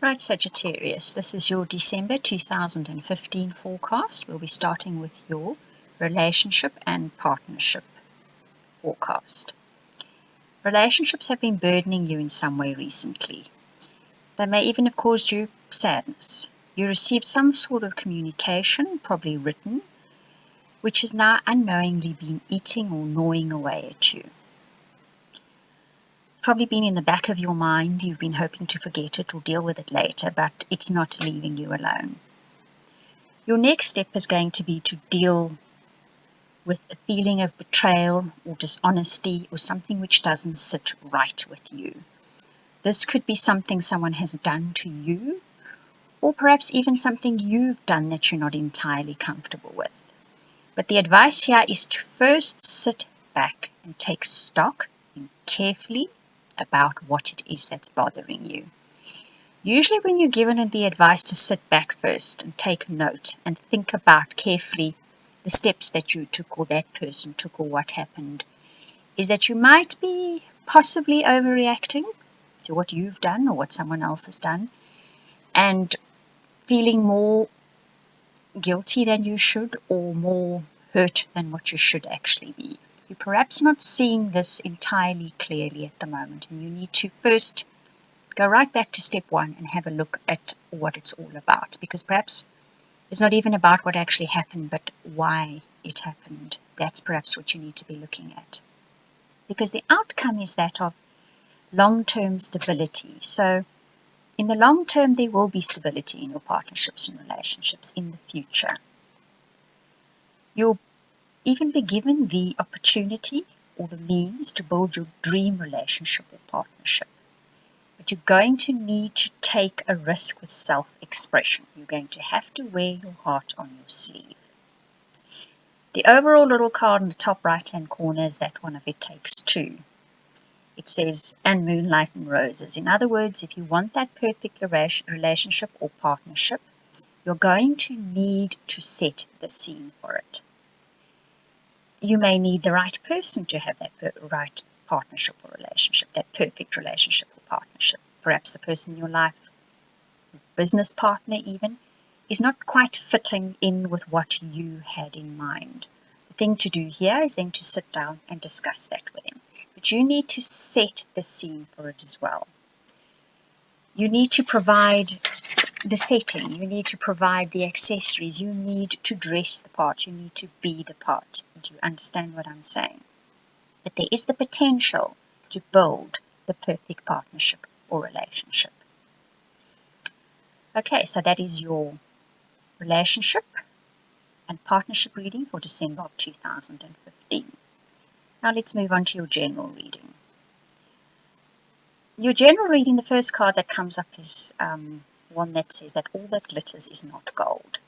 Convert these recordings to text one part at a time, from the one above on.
Right, Sagittarius, this is your December 2015 forecast. We'll be starting with your relationship and partnership forecast. Relationships have been burdening you in some way recently. They may even have caused you sadness. You received some sort of communication, probably written, which has now unknowingly been eating or gnawing away at you. Probably been in the back of your mind. You've been hoping to forget it or deal with it later, but it's not leaving you alone. Your next step is going to be to deal with a feeling of betrayal or dishonesty or something which doesn't sit right with you. This could be something someone has done to you, or perhaps even something you've done that you're not entirely comfortable with. But the advice here is to first sit back and take stock and carefully about what it is that's bothering you. Usually when you're given the advice to sit back first and take note and think about carefully the steps that you took or that person took or what happened, is that you might be possibly overreacting to what you've done or what someone else has done and feeling more guilty than you should or more hurt than what you should actually be. You're perhaps not seeing this entirely clearly at the moment, and you need to first go right back to step one and have a look at what it's all about, because perhaps it's not even about what actually happened, but why it happened. That's perhaps what you need to be looking at, because the outcome is that of long-term stability. So in the long term, there will be stability in your partnerships and relationships in the future. You'll even be given the opportunity or the means to build your dream relationship or partnership. But you're going to need to take a risk with self-expression. You're going to have to wear your heart on your sleeve. The overall little card in the top right-hand corner is that one of It Takes Two. It says, and moonlight and roses. In other words, if you want that perfect relationship or partnership, you're going to need to set the scene for it. You may need the right person to have that right partnership or relationship, that perfect relationship or partnership. Perhaps the person in your life, business partner even, is not quite fitting in with what you had in mind. The thing to do here is then to sit down and discuss that with him. But you need to set the scene for it as well. You need to provide the setting. You need to provide the accessories. You need to dress the part. You need to be the part. Do you understand what I'm saying? But there is the potential to build the perfect partnership or relationship. Okay, so that is your relationship and partnership reading for December of 2015. Now let's move on to your general reading. Your general reading, the first card that comes up is one that says that all that glitters is not gold.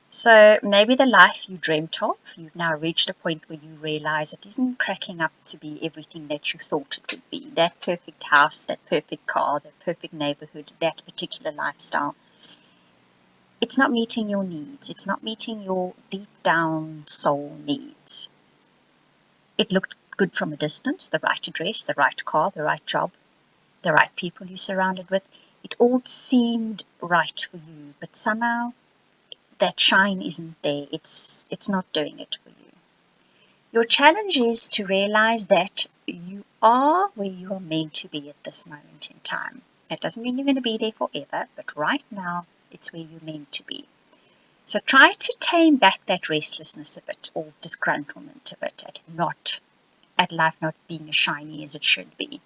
So maybe the life you dreamt of, you've now reached a point where you realize it isn't cracking up to be everything that you thought it would be. That perfect house, that perfect car, that perfect neighborhood, that particular lifestyle. It's not meeting your needs. It's not meeting your deep down soul needs. It looked good from a distance, the right address, the right car, the right job, the right people you're surrounded with. It all seemed right for you, but somehow that shine isn't there. It's not doing it for you. Your challenge is to realize that you are where you are meant to be at this moment in time. That doesn't mean you're going to be there forever, but right now it's where you're meant to be. So try to tame back that restlessness a bit, or disgruntlement a bit at life not being as shiny as it should be.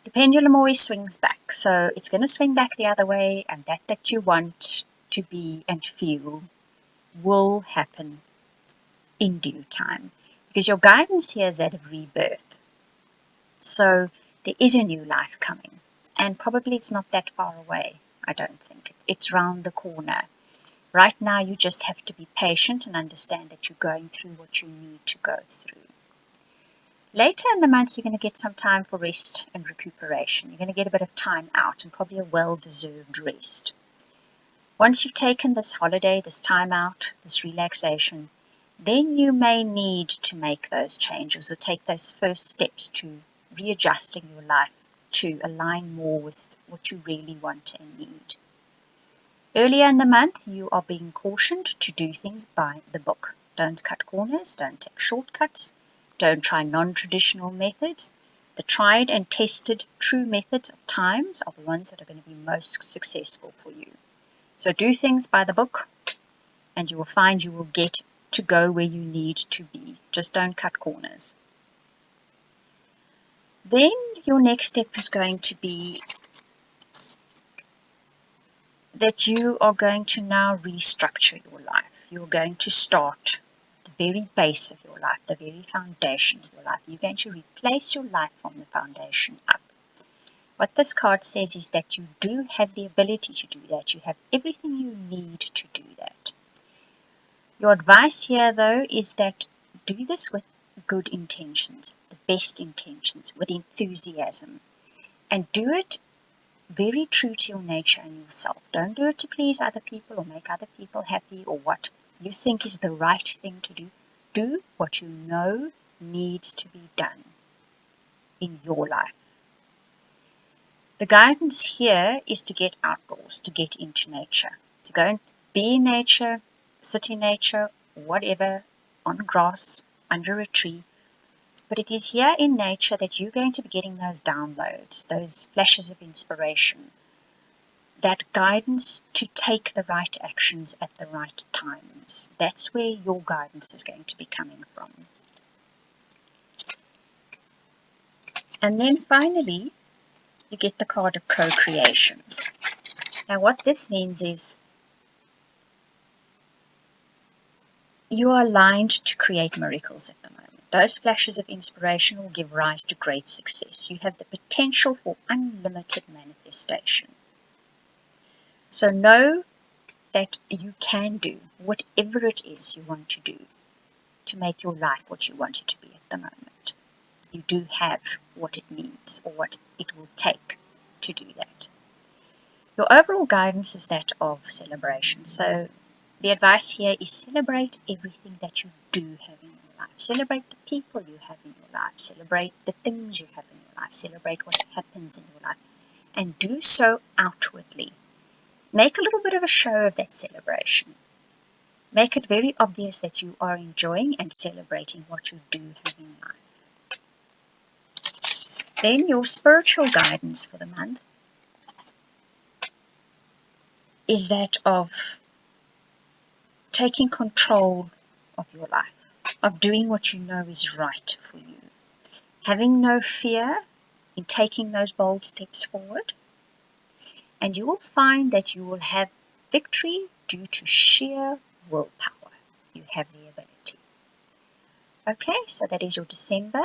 The pendulum always swings back, so it's going to swing back the other way, and that you want to be and feel will happen in due time, because your guidance here is that of rebirth. So there is a new life coming, and probably it's not that far away. I don't think it's round the corner. Right now you just have to be patient and understand that you're going through what you need to go through. Later in the month, you're going to get some time for rest and recuperation. You're going to get a bit of time out and probably a well-deserved rest. Once you've taken this holiday, this time out, this relaxation, then you may need to make those changes or take those first steps to readjusting your life to align more with what you really want and need. Earlier in the month, you are being cautioned to do things by the book. Don't cut corners, don't take shortcuts, don't try non-traditional methods. The tried and tested true methods of times are the ones that are going to be most successful for you. So do things by the book, and you will find you will get to go where you need to be. Just don't cut corners. Then your next step is going to be that you are going to now restructure your life. You're going to start the very base of your life, the very foundation of your life. You're going to replace your life from the foundation up. What this card says is that you do have the ability to do that. You have everything you need to do that. Your advice here, though, is that do this with good intentions, the best intentions, with enthusiasm, and do it very true to your nature and yourself. Don't do it to please other people or make other people happy or what you think is the right thing to do. Do what you know needs to be done in your life. The guidance here is to get outdoors, to get into nature, to go and be in nature, sit in nature, whatever, on grass, under a tree. But it is here in nature that you're going to be getting those downloads, those flashes of inspiration, that guidance to take the right actions at the right times. That's where your guidance is going to be coming from. And then finally, you get the card of co-creation. Now what this means is you are aligned to create miracles at the moment. Those flashes of inspiration will give rise to great success. You have the potential for unlimited manifestation. So know that you can do whatever it is you want to do to make your life what you want it to be at the moment. You do have what it needs or what it will take to do that. Your overall guidance is that of celebration. So the advice here is celebrate everything that you do have in your life. Celebrate the people you have in your life. Celebrate the things you have in your life. Celebrate what happens in your life. And do so outwardly. Make a little bit of a show of that celebration. Make it very obvious that you are enjoying and celebrating what you do have in life. Then your spiritual guidance for the month is that of taking control of your life, of doing what you know is right for you, having no fear in taking those bold steps forward, and you will find that you will have victory due to sheer willpower. You have the ability. Okay, so that is your December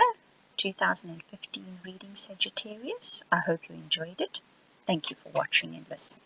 2015 reading, Sagittarius. I hope you enjoyed it. Thank you for watching and listening.